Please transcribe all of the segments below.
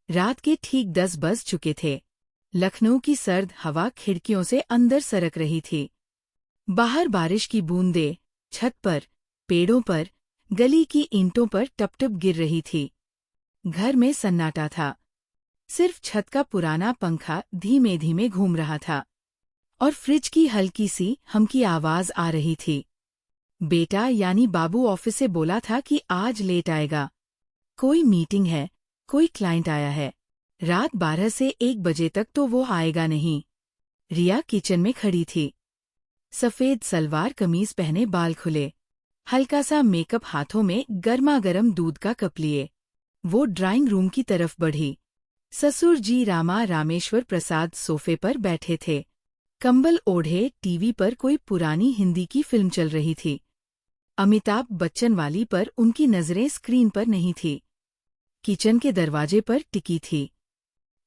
रात के ठीक 10 बज चुके थे। लखनऊ की सर्द हवा खिड़कियों से अंदर सरक रही थी। बाहर बारिश की बूंदें छत पर, पेड़ों पर, गली की ईंटों पर टप-टप गिर रही थी। घर में सन्नाटा था। सिर्फ छत का पुराना पंखा धीमे धीमे घूम रहा था और फ्रिज की हल्की सी हमकी आवाज आ रही थी। बेटा यानी बाबू ऑफिस से बोला था कि आज लेट आएगा। कोई मीटिंग है, कोई क्लाइंट आया है। रात 12 से 1 बजे तक तो वो आएगा नहीं। रिया किचन में खड़ी थी। सफेद सलवार कमीज पहने, बाल खुले, हल्का सा मेकअप, हाथों में गर्मा गर्म दूध का कप लिए वो ड्राइंग रूम की तरफ बढ़ी। ससुर जी रामा रामेश्वर प्रसाद सोफे पर बैठे थे, कंबल ओढ़े। टीवी पर कोई पुरानी हिंदी की फिल्म चल रही थी। अमिताभ बच्चन वाली, पर उनकी नजरें स्क्रीन पर नहीं थी, किचन के दरवाजे पर टिकी थी।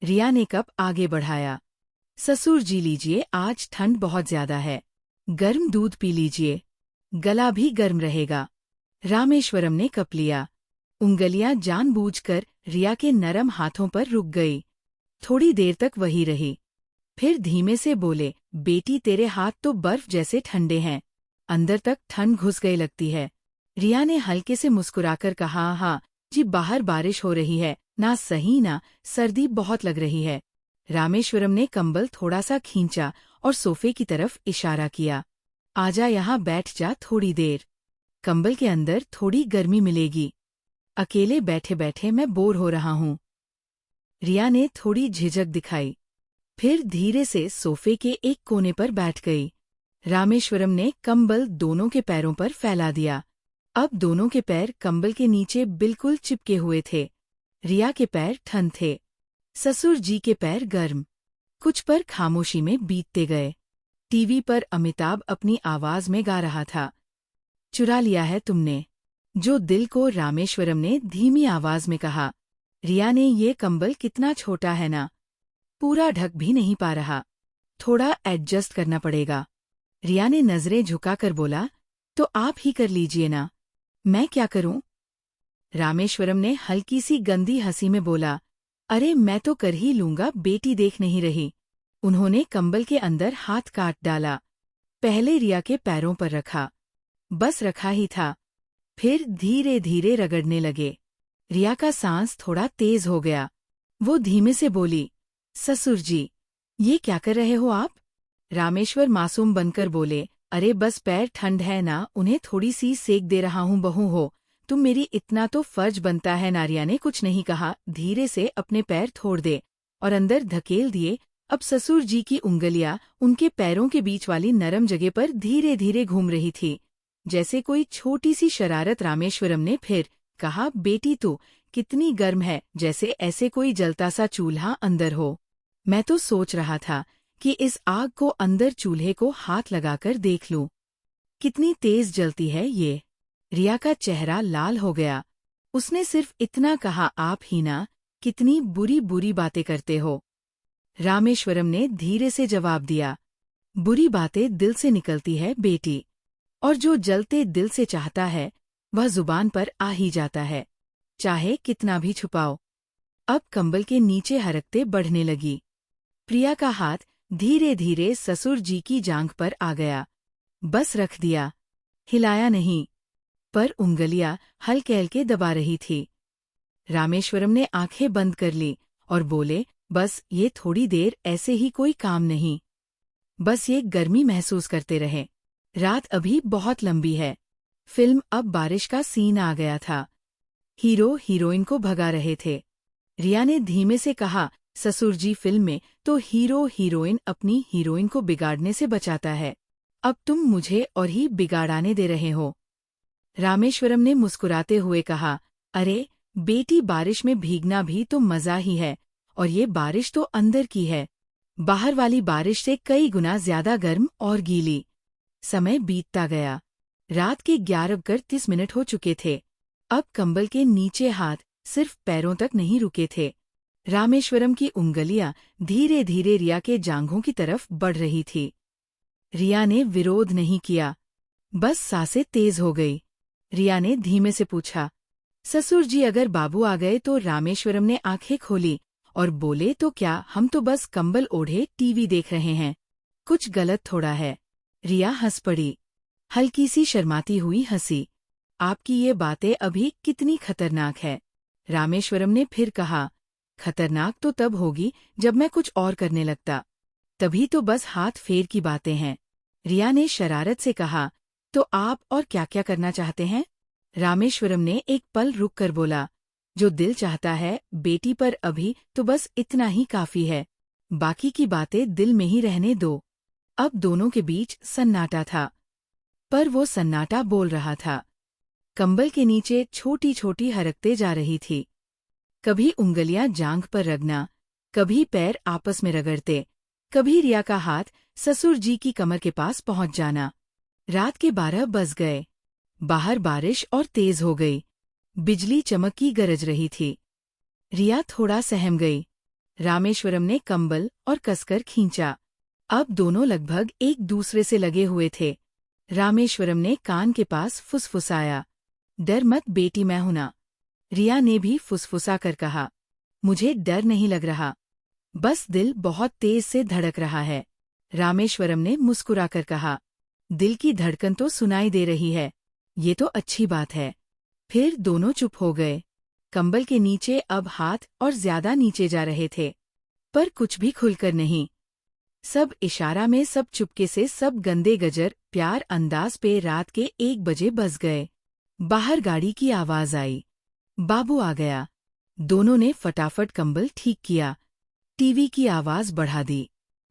रिया ने कप आगे बढ़ाया। ससुर जी लीजिए, आज ठंड बहुत ज्यादा है, गर्म दूध पी लीजिए, गला भी गर्म रहेगा। रामेश्वरम ने कप लिया। उंगलियां जानबूझकर रिया के नरम हाथों पर रुक गई। थोड़ी देर तक वही रही, फिर धीमे से बोले, बेटी तेरे हाथ तो बर्फ जैसे ठंडे हैं, अंदर तक ठंड घुस गई लगती है। रिया ने हल्के से मुस्कुराकर कहा, हाँ जी, बाहर बारिश हो रही है ना, सही ना, सर्दी बहुत लग रही है। रामेश्वरम ने कंबल थोड़ा सा खींचा और सोफे की तरफ इशारा किया। आजा यहाँ बैठ जा थोड़ी देर, कंबल के अंदर थोड़ी गर्मी मिलेगी। अकेले बैठे बैठे मैं बोर हो रहा हूँ। रिया ने थोड़ी झिझक दिखाई, फिर धीरे से सोफे के एक कोने पर बैठ गई। रामेश्वरम ने कंबल दोनों के पैरों पर फैला दिया। अब दोनों के पैर कंबल के नीचे बिल्कुल चिपके हुए थे। रिया के पैर ठंड थे, ससुर जी के पैर गर्म। कुछ पर खामोशी में बीतते गए। टीवी पर अमिताभ अपनी आवाज में गा रहा था, चुरा लिया है तुमने जो दिल को। रामेश्वरम ने धीमी आवाज में कहा, रिया ने, ये कंबल कितना छोटा है ना, पूरा ढक भी नहीं पा रहा, थोड़ा एडजस्ट करना पड़ेगा। रिया ने नजरें झुकाकर बोला, तो आप ही कर लीजिए ना, मैं क्या करूं? रामेश्वरम ने हल्की सी गंदी हंसी में बोला, अरे मैं तो कर ही लूंगा, बेटी देख नहीं रही। उन्होंने कंबल के अंदर हाथ काट डाला, पहले रिया के पैरों पर रखा, बस रखा ही था, फिर धीरे धीरे रगड़ने लगे। रिया का सांस थोड़ा तेज हो गया। वो धीमे से बोली, ससुर जी, ये क्या कर रहे हो आप? रामेश्वर मासूम बनकर बोले, अरे बस पैर ठंड है ना, उन्हें थोड़ी सी सेक दे रहा हूँ, बहू हो तुम मेरी, इतना तो फर्ज बनता है ना। रिया ने कुछ नहीं कहा, धीरे से अपने पैर छोड़ दे और अंदर धकेल दिए। अब ससुर जी की उंगलियां उनके पैरों के बीच वाली नरम जगह पर धीरे धीरे घूम रही थी, जैसे कोई छोटी सी शरारत। रामेश्वरम ने फिर कहा, बेटी तू कितनी गर्म है, जैसे ऐसे कोई जलता सा चूल्हा अंदर हो। मैं तो सोच रहा था कि इस आग को अंदर चूल्हे को हाथ लगाकर देख लूं, कितनी तेज जलती है ये। रिया का चेहरा लाल हो गया। उसने सिर्फ इतना कहा, आप ही ना, कितनी बुरी बुरी बातें करते हो। रामेश्वरम ने धीरे से जवाब दिया, बुरी बातें दिल से निकलती है बेटी, और जो जलते दिल से चाहता है वह जुबान पर आ ही जाता है, चाहे कितना भी छुपाओ। अब कंबल के नीचे हरकते बढ़ने लगी। प्रिया का हाथ धीरे धीरे ससुर जी की जांघ पर आ गया, बस रख दिया, हिलाया नहीं, पर उंगलियां हल्के हल्के दबा रही थी। रामेश्वरम ने आंखें बंद कर ली और बोले, बस ये थोड़ी देर ऐसे ही, कोई काम नहीं, बस ये गर्मी महसूस करते रहे। रात अभी बहुत लंबी है। फिल्म अब बारिश का सीन आ गया था। हीरो हीरोइन को भगा रहे थे। रिया ने धीमे से कहा, ससुर जी, फिल्म में तो हीरो हीरोइन अपनी हीरोइन को बिगाड़ने से बचाता है, अब तुम मुझे और ही बिगाड़ाने दे रहे हो। रामेश्वरम ने मुस्कुराते हुए कहा, अरे बेटी, बारिश में भीगना भी तो मजा ही है, और ये बारिश तो अंदर की है, बाहर वाली बारिश से कई गुना ज्यादा गर्म और गीली। समय बीतता गया। रात के 11:30 हो चुके थे। अब कंबल के नीचे हाथ सिर्फ पैरों तक नहीं रुके थे। रामेश्वरम की उंगलियां धीरे धीरे रिया के जांघों की तरफ बढ़ रही थी। रिया ने विरोध नहीं किया, बस सांसें तेज हो गई। रिया ने धीमे से पूछा, ससुर जी, अगर बाबू आ गए तो? रामेश्वरम ने आंखें खोली और बोले, तो क्या, हम तो बस कंबल ओढ़े टीवी देख रहे हैं, कुछ गलत थोड़ा है। रिया हंस पड़ी, हल्की सी शर्माती हुई हंसी। आपकी ये बातें अभी कितनी खतरनाक है। रामेश्वरम ने फिर कहा, खतरनाक तो तब होगी जब मैं कुछ और करने लगता, तभी तो बस हाथ फेर की बातें हैं। रिया ने शरारत से कहा, तो आप और क्या क्या करना चाहते हैं? रामेश्वरम ने एक पल रुक कर बोला, जो दिल चाहता है बेटी, पर अभी तो बस इतना ही काफी है, बाकी की बातें दिल में ही रहने दो। अब दोनों के बीच सन्नाटा था, पर वो सन्नाटा बोल रहा था। कंबल के नीचे छोटी छोटी हरकतें जा रही थी, कभी उंगलियां जांघ पर रगना, कभी पैर आपस में रगड़ते, कभी रिया का हाथ ससुर जी की कमर के पास पहुंच जाना। रात के 12 बज गए, बाहर बारिश और तेज हो गई, बिजली चमक की गरज रही थी। रिया थोड़ा सहम गई। रामेश्वरम ने कंबल और कसकर खींचा। अब दोनों लगभग एक दूसरे से लगे हुए थे। रामेश्वरम ने कान के पास फुसफुसाया, डर मत बेटी, मैं हूं ना। रिया ने भी फुसफुसा कर कहा, मुझे डर नहीं लग रहा, बस दिल बहुत तेज से धड़क रहा है। रामेश्वरम ने मुस्कुराकर कहा, दिल की धड़कन तो सुनाई दे रही है, ये तो अच्छी बात है। फिर दोनों चुप हो गए। कंबल के नीचे अब हाथ और ज्यादा नीचे जा रहे थे, पर कुछ भी खुलकर नहीं। सब इशारा में, सब चुपके से, सब गंदे गजर प्यार अंदाज पे। रात के 1 बजे बज गए। बाहर गाड़ी की आवाज आई, बाबू आ गया। दोनों ने फटाफट कंबल ठीक किया, टीवी की आवाज बढ़ा दी।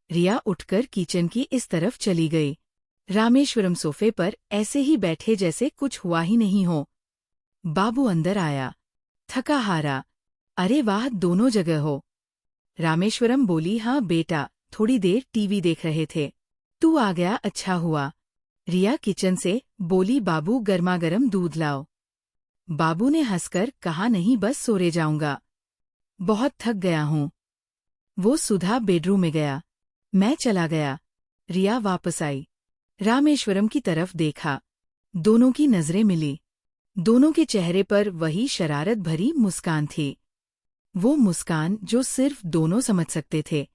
रिया उठकर किचन की इस तरफ चली गई। रामेश्वरम सोफे पर ऐसे ही बैठे जैसे कुछ हुआ ही नहीं हो। बाबू अंदर आया, थका हारा। अरे वाह, दोनों जगह हो। रामेश्वरम बोली, हाँ बेटा, थोड़ी देर टीवी देख रहे थे, तू आ गया, अच्छा हुआ। रिया किचन से बोली, बाबू गर्मागर्म दूध लाओ। बाबू ने हंसकर कहा, नहीं बस सोरे जाऊंगा, बहुत थक गया हूं। वो सुधा बेडरूम में गया, मैं चला गया। रिया वापस आई, रामेश्वरम की तरफ देखा, दोनों की नजरें मिली। दोनों के चेहरे पर वही शरारत भरी मुस्कान थी, वो मुस्कान जो सिर्फ दोनों समझ सकते थे।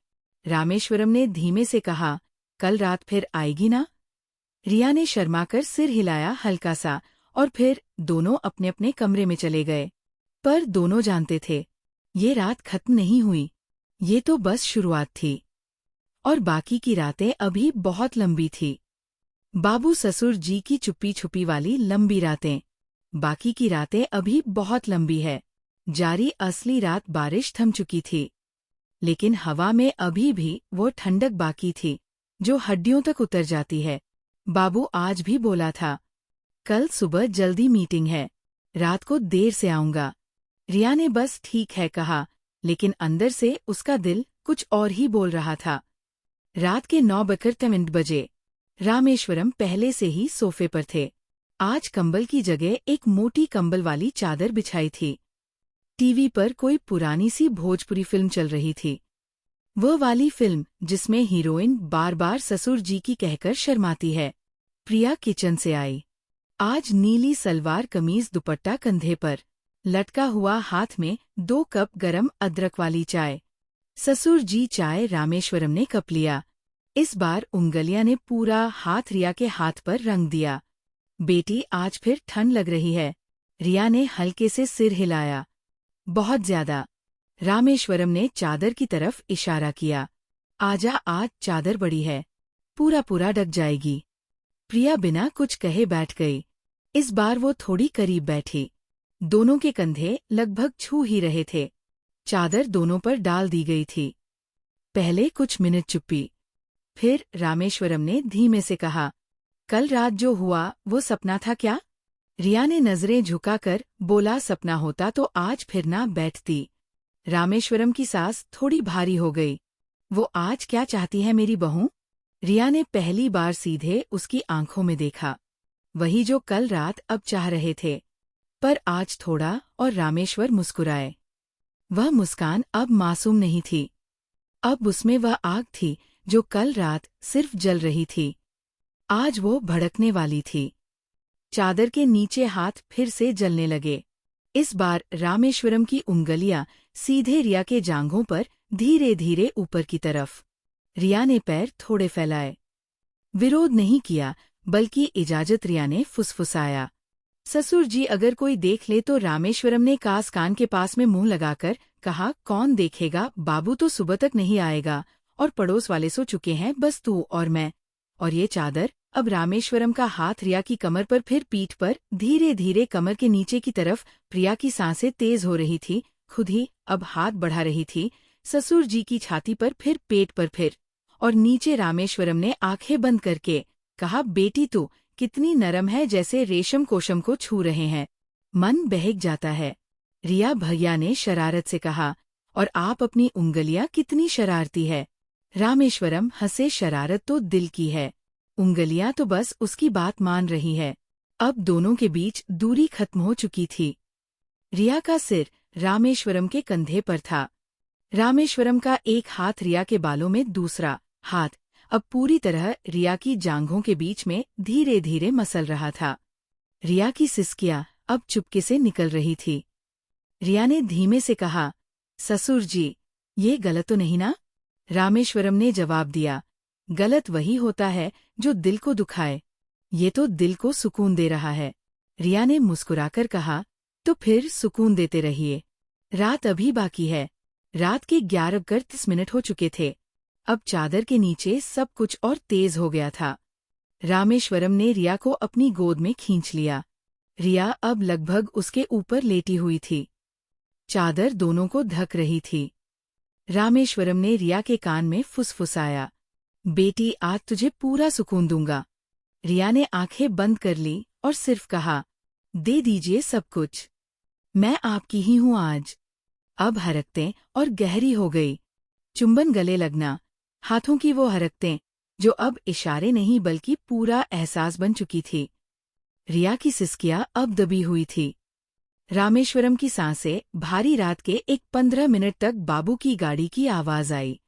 रामेश्वरम ने धीमे से कहा, कल रात फिर आएगी ना? रिया ने शर्माकर सिर हिलाया हल्का सा, और फिर दोनों अपने अपने कमरे में चले गए। पर दोनों जानते थे, ये रात खत्म नहीं हुई, ये तो बस शुरुआत थी, और बाकी की रातें अभी बहुत लंबी थी। बाबू ससुर जी की चुप्पी छुपी वाली लंबी रातें, बाकी की रातें अभी बहुत लंबी है। जारी असली रात बारिश थम चुकी थी, लेकिन हवा में अभी भी वो ठंडक बाकी थी जो हड्डियों तक उतर जाती है। बाबू आज भी बोला था, कल सुबह जल्दी मीटिंग है, रात को देर से आऊंगा। रिया ने बस ठीक है कहा, लेकिन अंदर से उसका दिल कुछ और ही बोल रहा था। रात के 9:03 बजे रामेश्वरम पहले से ही सोफे पर थे। आज कंबल की जगह एक मोटी कंबल वाली चादर बिछाई थी। टीवी पर कोई पुरानी सी भोजपुरी फिल्म चल रही थी, वो वाली फिल्म जिसमें हीरोइन बार बार ससुर जी की कहकर शर्माती है। प्रिया किचन से आई, आज नीली सलवार कमीज, दुपट्टा कंधे पर, लटका हुआ हाथ में 2 कप गरम अदरक वाली चाय। ससुर जी चाय, रामेश्वरम ने कप लिया। इस बार उंगलियां ने पूरा हाथ रिया के हाथ पर रंग दिया। बेटी, आज फिर ठंड लग रही है। रिया ने हल्के से सिर हिलाया, बहुत ज्यादा। रामेश्वरम ने चादर की तरफ इशारा किया, आजा, आज चादर बड़ी है, पूरा पूरा ढक जाएगी। प्रिया बिना कुछ कहे बैठ गई। इस बार वो थोड़ी करीब बैठी, दोनों के कंधे लगभग छू ही रहे थे। चादर दोनों पर डाल दी गई थी। पहले कुछ मिनट चुप्पी, फिर रामेश्वरम ने धीमे से कहा, कल रात जो हुआ वो सपना था क्या? रिया ने नजरें झुकाकर बोला, सपना होता तो आज फिर ना बैठती। रामेश्वरम की सांस थोड़ी भारी हो गई। वो आज क्या चाहती है मेरी बहू? रिया ने पहली बार सीधे उसकी आंखों में देखा, वही जो कल रात अब चाह रहे थे, पर आज थोड़ा। और रामेश्वर मुस्कुराए। वह मुस्कान अब मासूम नहीं थी, अब उसमें वह आग थी जो कल रात सिर्फ जल रही थी, आज वो भड़कने वाली थी। चादर के नीचे हाथ फिर से जलने लगे। इस बार रामेश्वरम की उंगलियां सीधे रिया के जांघों पर धीरे धीरे ऊपर की तरफ। रिया ने पैर थोड़े फैलाए। विरोध नहीं किया, बल्कि इजाजत। रिया ने फुसफुसाया, ससुर जी अगर कोई देख ले तो। रामेश्वरम ने कास कान के पास में मुंह लगाकर कहा, कौन देखेगा, बाबू तो सुबह तक नहीं आएगा, और पड़ोस वाले सो चुके हैं, बस तू और मैं। और ये चादर। अब रामेश्वरम का हाथ रिया की कमर पर, फिर पीठ पर, धीरे धीरे कमर के नीचे की तरफ। प्रिया की सांसें तेज हो रही थी, खुद ही अब हाथ बढ़ा रही थी ससुर जी की छाती पर, फिर पेट पर, फिर और नीचे। रामेश्वरम ने आंखें बंद करके कहा, बेटी तू कितनी नरम है, जैसे रेशम कोशम को छू रहे हैं। मन बहक जाता है। रिया भैया ने शरारत से कहा, और आप अपनी उंगलियां कितनी शरारती है। रामेश्वरम हंसे, शरारत तो दिल की है, उंगलियां तो बस उसकी बात मान रही है। अब दोनों के बीच दूरी खत्म हो चुकी थी। रिया का सिर रामेश्वरम के कंधे पर था। रामेश्वरम का एक हाथ रिया के बालों में, दूसरा हाथ अब पूरी तरह रिया की जांघों के बीच में धीरे धीरे मसल रहा था। रिया की सिसकियां अब चुपके से निकल रही थी। रिया ने धीमे से कहा, ससुर जी, ये गलत तो नहीं ना? रामेश्वरम ने जवाब दिया, गलत वही होता है जो दिल को दुखाए, ये तो दिल को सुकून दे रहा है। रिया ने मुस्कुराकर कहा, तो फिर सुकून देते रहिए, रात अभी बाकी है। रात के 11:30 हो चुके थे। अब चादर के नीचे सब कुछ और तेज हो गया था। रामेश्वरम ने रिया को अपनी गोद में खींच लिया। रिया अब लगभग उसके ऊपर लेटी हुई थी। चादर दोनों को ढक रही थी। रामेश्वरम ने रिया के कान में फुसफुसाया, बेटी आज तुझे पूरा सुकून दूंगा। रिया ने आंखें बंद कर ली और सिर्फ कहा, दे दीजिए सब कुछ, मैं आपकी ही हूं आज। अब हरकतें और गहरी हो गई। चुंबन, गले लगना, हाथों की वो हरकतें जो अब इशारे नहीं बल्कि पूरा एहसास बन चुकी थी। रिया की सिसकियां अब दबी हुई थी। रामेश्वरम की सांसें भारी। रात के 15 मिनट तक बाबू की गाड़ी की आवाज आई।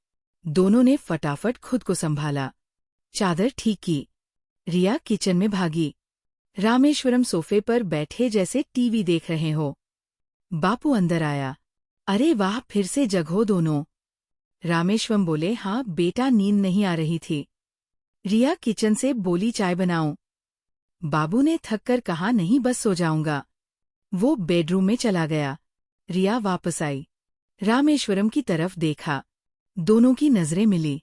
दोनों ने फटाफट खुद को संभाला, चादर ठीक की। रिया किचन में भागी। रामेश्वरम सोफे पर बैठे जैसे टीवी देख रहे हो। बापू अंदर आया, अरे वाह, फिर से जगहो दोनों। रामेश्वरम बोले, हाँ बेटा, नींद नहीं आ रही थी। रिया किचन से बोली, चाय बनाऊं? बाबू ने थककर कहा, नहीं बस सो जाऊंगा। वो बेडरूम में चला गया। रिया वापस आई, रामेश्वरम की तरफ देखा, दोनों की नजरें मिली।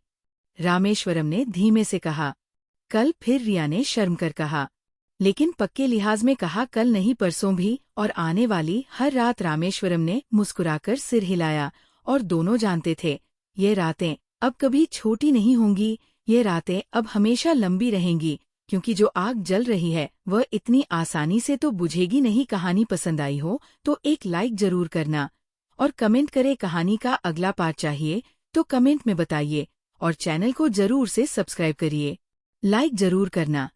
रामेश्वरम ने धीमे से कहा, कल? फिर रिया ने शर्म कर कहा, लेकिन पक्के लिहाज में कहा, कल नहीं परसों भी, और आने वाली हर रात। रामेश्वरम ने मुस्कुराकर सिर हिलाया, और दोनों जानते थे, ये रातें अब कभी छोटी नहीं होंगी, ये रातें अब हमेशा लंबी रहेंगी, क्योंकि जो आग जल रही है वह इतनी आसानी से तो बुझेगी नहीं। कहानी पसंद आई हो तो एक लाइक जरूर करना, और कमेंट करें कहानी का अगला पार्ट चाहिए तो कमेंट में बताइए, और चैनल को जरूर से सब्सक्राइब करिए। लाइक जरूर करना।